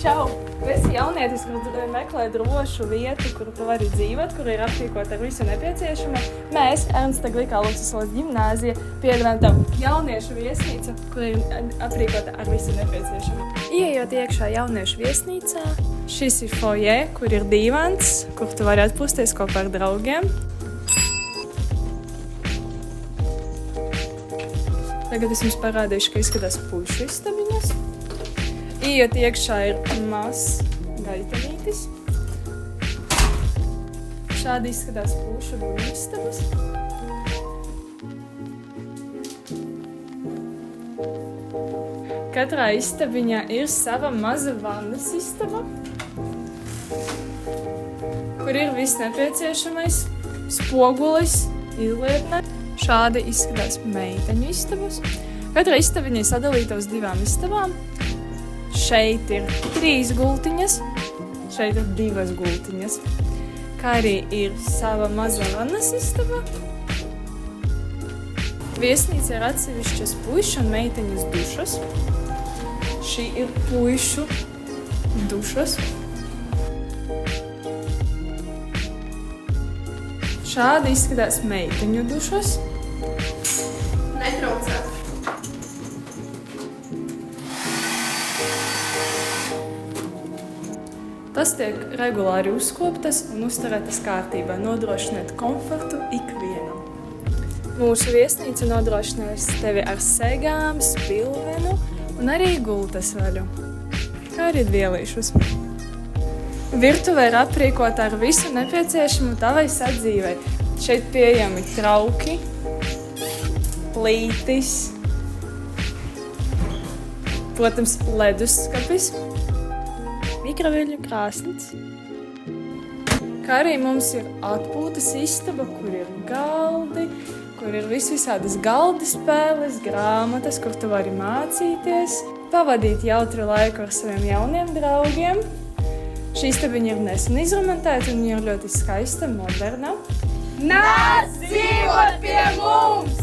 Čau! Tu esi jaunietis, kurš meklē drošu vietu, kur tu vari dzīvot, kur ir aprīkota ar visu nepieciešamo. Mēs, Ernsta Glikā Luksusvalas ģimnāzija, piedāvājam tev jauniešu viesnīcu, kur ir aprīkota ar visu nepieciešamo. Ieejot iekšā jauniešu viesnīcā, šis ir foje, kur ir dīvans, kur tu vari atpūsties kopā ar draugiem. Tagad es jums parādīšu, ka izskatās puišu istabiņas. Iejot iekšā ir mazs gaitenītis. Šādi izskatās pušu istabas. Katrā istabiņā ir sava maza vannas istaba, kur ir viss nepieciešamais, spogulis, izlietne. Šādi izskatās meiteņu istabas. Katra istabiņa ir sadalīta uz 2 istabām. Šeit ir 3 gultiņas, šeit ir 2 gultiņas, kā arī ir sava maza vannas istaba. Viesnīca ir atsevišķas puišu un meiteņas dušas. Šī ir puišu dušas. Šādi izskatās meiteņu dušas. Netraucē. Tas tiek regulāri uzkoptas un uzturētas kārtībā, nodrošinot komfortu ikvienam. Mūsu viesnīca nodrošinās tevi ar segām, spilvenu un arī gultas vaļu, kā arī dvielīšus. Virtuve ir aprīkota ar visu nepieciešamu tavai sadzīvei. Šeit pieejami trauki, plītis, protams, leduskapis, mikroviļņu krāsns. Kā arī mums ir atpūtas istaba, kur ir galdi, kur ir visādas galda spēles, grāmatas, kur tu vari mācīties, pavadīt jautru laiku ar saviem jauniem draugiem. Šī istabiņa ir nesen izremontēta un ir ļoti skaista, moderna. Nāc dzīvot pie mums!